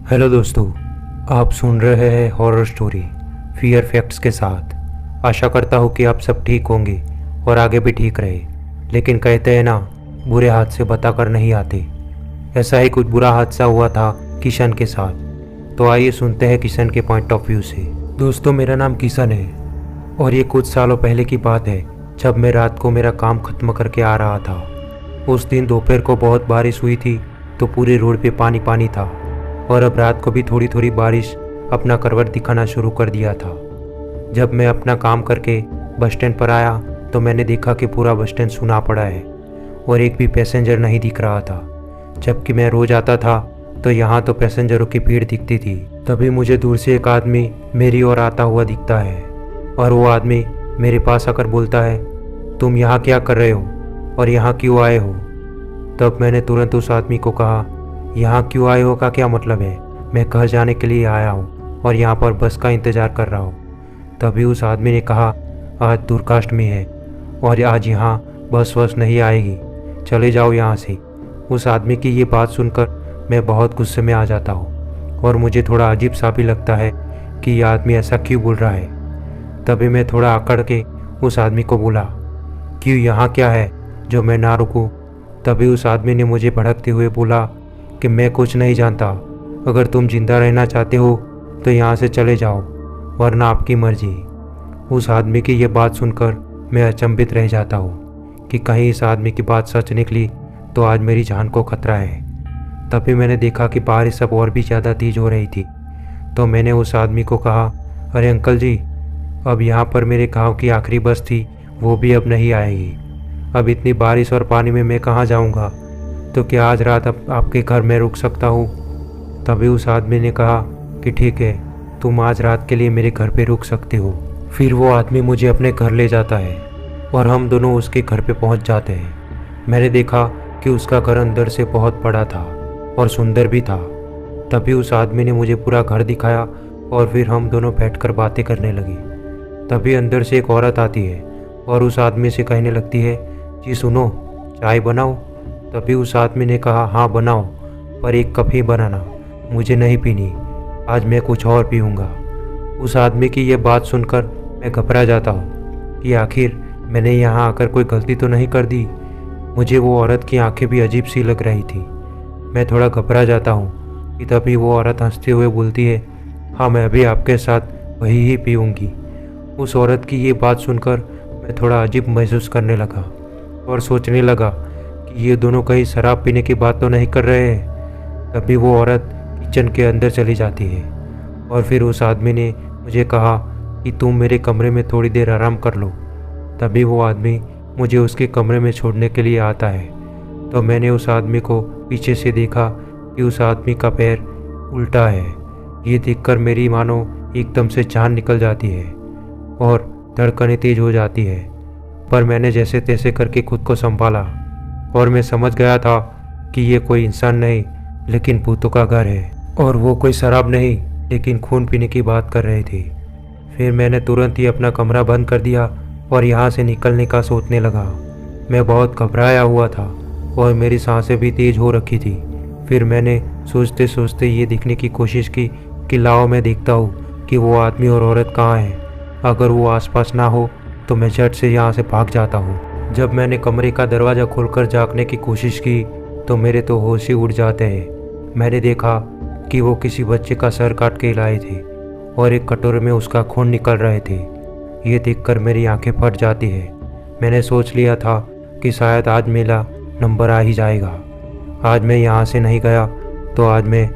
Hello दोस्तों, आप सुन रहे हैं हॉरर स्टोरी फियर फैक्ट्स के साथ। आशा करता हूँ कि आप सब ठीक होंगे और आगे भी ठीक रहे। लेकिन कहते हैं ना, बुरे हादसे बताकर नहीं आते। ऐसा ही कुछ बुरा हादसा हुआ था किशन के साथ। तो आइए सुनते हैं किशन के पॉइंट ऑफ व्यू से। दोस्तों, मेरा नाम किशन है और ये कुछ सालों पहले की बात है, जब मैं रात को मेरा काम ख़त्म करके आ रहा था। उस दिन दोपहर को बहुत बारिश हुई थी, तो पूरे रोड पे पानी पानी था और अब रात को भी थोड़ी थोड़ी बारिश अपना करवट दिखाना शुरू कर दिया था। जब मैं अपना काम करके बस स्टैंड पर आया तो मैंने देखा कि पूरा बस स्टैंड सूना पड़ा है और एक भी पैसेंजर नहीं दिख रहा था। जबकि मैं रोज आता था तो यहाँ तो पैसेंजरों की भीड़ दिखती थी। तभी मुझे दूर से एक आदमी मेरी ओर आता हुआ दिखता है और वो आदमी मेरे पास आकर बोलता है, तुम यहाँ क्या कर रहे हो और यहाँ क्यों आए हो? तब मैंने तुरंत उस आदमी को कहा, यहाँ क्यों आए हो का क्या मतलब है? मैं घर जाने के लिए आया हूँ और यहाँ पर बस का इंतज़ार कर रहा हूँ। तभी उस आदमी ने कहा, आज दुर्गाष्टमी है और आज यहाँ बस वस नहीं आएगी, चले जाओ यहाँ से। उस आदमी की ये बात सुनकर मैं बहुत गुस्से में आ जाता हूँ और मुझे थोड़ा अजीब सा भी लगता है कि ये आदमी ऐसा क्यों बोल रहा है। तभी मैं थोड़ा अकड़ के उस आदमी को बोला, क्यों यहाँ क्या है जो मैं ना रुकूँ? तभी उस आदमी ने मुझे भड़कते हुए बोला कि मैं कुछ नहीं जानता, अगर तुम जिंदा रहना चाहते हो तो यहाँ से चले जाओ, वरना आपकी मर्जी। उस आदमी की ये बात सुनकर मैं अचंभित रह जाता हूँ कि कहीं इस आदमी की बात सच निकली तो आज मेरी जान को खतरा है। तभी मैंने देखा कि बारिश सब और भी ज़्यादा तेज हो रही थी। तो मैंने उस आदमी को कहा, अरे अंकल जी, अब यहाँ पर मेरे गाँव की आखिरी बस थी, वो भी अब नहीं आएगी। अब इतनी बारिश और पानी में मैं कहाँ जाऊँगा? तो क्या आज रात अब आपके घर में रुक सकता हूँ? तभी उस आदमी ने कहा कि ठीक है, तुम आज रात के लिए मेरे घर पे रुक सकते हो। फिर वो आदमी मुझे अपने घर ले जाता है और हम दोनों उसके घर पे पहुँच जाते हैं। मैंने देखा कि उसका घर अंदर से बहुत बड़ा था और सुंदर भी था। तभी उस आदमी ने मुझे पूरा घर दिखाया और फिर हम दोनों बैठकर बातें करने लगे। तभी अंदर से एक औरत आती है और उस आदमी से कहने लगती है, जी सुनो, चाय बनाओ। तभी उस आदमी ने कहा, हाँ बनाओ, पर एक कप ही बनाना, मुझे नहीं पीनी, आज मैं कुछ और पीऊँगा। उस आदमी की ये बात सुनकर मैं घबरा जाता हूँ कि आखिर मैंने यहाँ आकर कोई गलती तो नहीं कर दी। मुझे वो औरत की आंखें भी अजीब सी लग रही थी। मैं थोड़ा घबरा जाता हूँ कि तभी वो औरत हंसते हुए बोलती है, हाँ मैं अभी आपके साथ वही ही पीऊँगी। उस औरत की ये बात सुनकर मैं थोड़ा अजीब महसूस करने लगा और सोचने लगा कि ये दोनों कहीं शराब पीने की बात तो नहीं कर रहे हैं। तभी वो औरत किचन के अंदर चली जाती है और फिर उस आदमी ने मुझे कहा कि तुम मेरे कमरे में थोड़ी देर आराम कर लो। तभी वो आदमी मुझे उसके कमरे में छोड़ने के लिए आता है। तो मैंने उस आदमी को पीछे से देखा कि उस आदमी का पैर उल्टा है। ये देखकर मेरी मानो एकदम से जान निकल जाती है और धड़कनें तेज हो जाती है। पर मैंने जैसे तैसे करके खुद को संभाला और मैं समझ गया था कि ये कोई इंसान नहीं लेकिन भूतों का घर है और वो कोई शराब नहीं लेकिन खून पीने की बात कर रहे थे। फिर मैंने तुरंत ही अपना कमरा बंद कर दिया और यहाँ से निकलने का सोचने लगा। मैं बहुत घबराया हुआ था और मेरी सांसें भी तेज हो रखी थी। फिर मैंने सोचते सोचते ये देखने की कोशिश की कि लाओ मैं देखता हूँ कि वो आदमी और औरत कहाँ है। अगर वो आसपास ना हो तो मैं झट से यहाँ से भाग जाता हूँ। जब मैंने कमरे का दरवाज़ा खोलकर झाँकने की कोशिश की तो मेरे तो होश ही उड़ जाते हैं। मैंने देखा कि वो किसी बच्चे का सर काट के लाए थे और एक कटोरे में उसका खून निकल रहे थे। ये देखकर मेरी आंखें फट जाती है। मैंने सोच लिया था कि शायद आज मेरा नंबर आ ही जाएगा। आज मैं यहाँ से नहीं गया तो आज मैं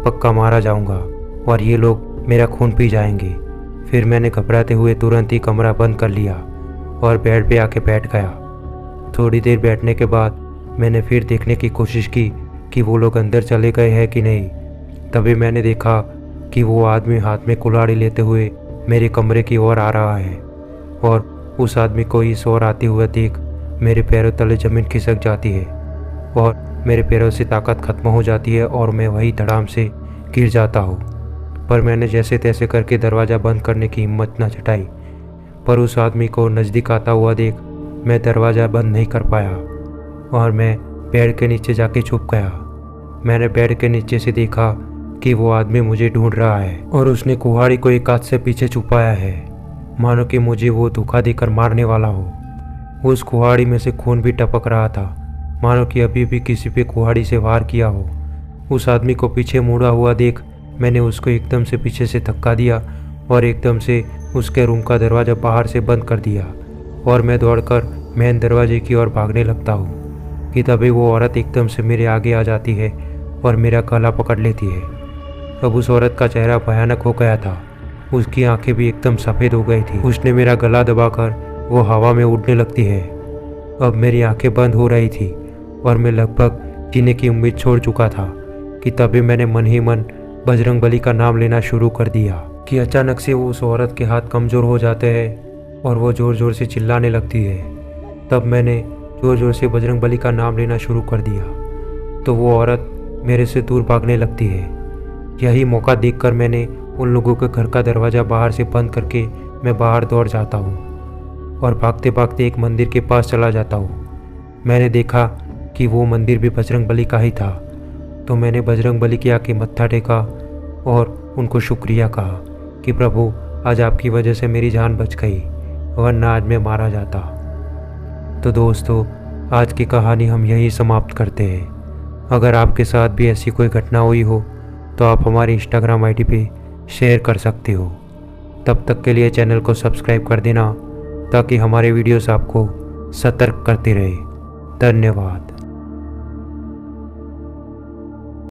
पक्का मारा जाऊँगा और ये लोग मेरा खून पी जाएंगे। फिर मैंने घबराते हुए तुरंत ही कमरा बंद कर लिया और बेड पे आके बैठ गया। थोड़ी देर बैठने के बाद मैंने फिर देखने की कोशिश की कि वो लोग अंदर चले गए हैं कि नहीं। तभी मैंने देखा कि वो आदमी हाथ में कुल्हाड़ी लेते हुए मेरे कमरे की ओर आ रहा है और उस आदमी को इस ओर आते हुए देख मेरे पैरों तले ज़मीन खिसक जाती है और मेरे पैरों से ताकत खत्म हो जाती है और मैं वही धड़ाम से गिर जाता हूँ। पर मैंने जैसे तैसे करके दरवाज़ा बंद करने की हिम्मत न जुटाई, पर उस आदमी को नज़दीक आता हुआ देख मैं दरवाज़ा बंद नहीं कर पाया और मैं बेड के नीचे जाके छुप गया। मैंने बेड के नीचे से देखा कि वो आदमी मुझे ढूंढ रहा है और उसने कुल्हाड़ी को एक हाथ से पीछे छुपाया है, मानो कि मुझे वो धोखा देकर मारने वाला हो। उस कुल्हाड़ी में से खून भी टपक रहा था, मानो कि अभी भी किसी पे कुल्हाड़ी से वार किया हो। उस आदमी को पीछे मुड़ा हुआ देख मैंने उसको एकदम से पीछे से धक्का दिया और एकदम से उसके रूम का दरवाज़ा बाहर से बंद कर दिया और मैं दौड़कर मेन दरवाजे की ओर भागने लगता हूँ कि तभी वो औरत एकदम से मेरे आगे आ जाती है और मेरा गला पकड़ लेती है। अब उस औरत का चेहरा भयानक हो गया था, उसकी आंखें भी एकदम सफ़ेद हो गई थी। उसने मेरा गला दबाकर वो हवा में उड़ने लगती है। अब मेरी आंखें बंद हो रही थी और मैं लगभग जीने की उम्मीद छोड़ चुका था कि तभी मैंने मन ही मन बजरंगबली का नाम लेना शुरू कर दिया कि अचानक से वो उस औरत के हाथ कमज़ोर हो जाते हैं और वो ज़ोर ज़ोर से चिल्लाने लगती है। तब मैंने ज़ोर ज़ोर से बजरंगबली का नाम लेना शुरू कर दिया तो वो औरत मेरे से दूर भागने लगती है। यही मौका देखकर मैंने उन लोगों के घर का दरवाज़ा बाहर से बंद करके मैं बाहर दौड़ जाता हूँ और भागते भागते एक मंदिर के पास चला जाता हूँ। मैंने देखा कि वो मंदिर भी बजरंगबली का ही था, तो मैंने बजरंगबली के आके मत्था टेका और उनको शुक्रिया कहा कि प्रभु आज आपकी वजह से मेरी जान बच गई, वरना आज मैं मारा जाता। तो दोस्तों, आज की कहानी हम यही समाप्त करते हैं। अगर आपके साथ भी ऐसी कोई घटना हुई हो तो आप हमारी इंस्टाग्राम आईडी पे शेयर कर सकते हो। तब तक के लिए चैनल को सब्सक्राइब कर देना ताकि हमारे वीडियोस आपको सतर्क करते रहे। धन्यवाद।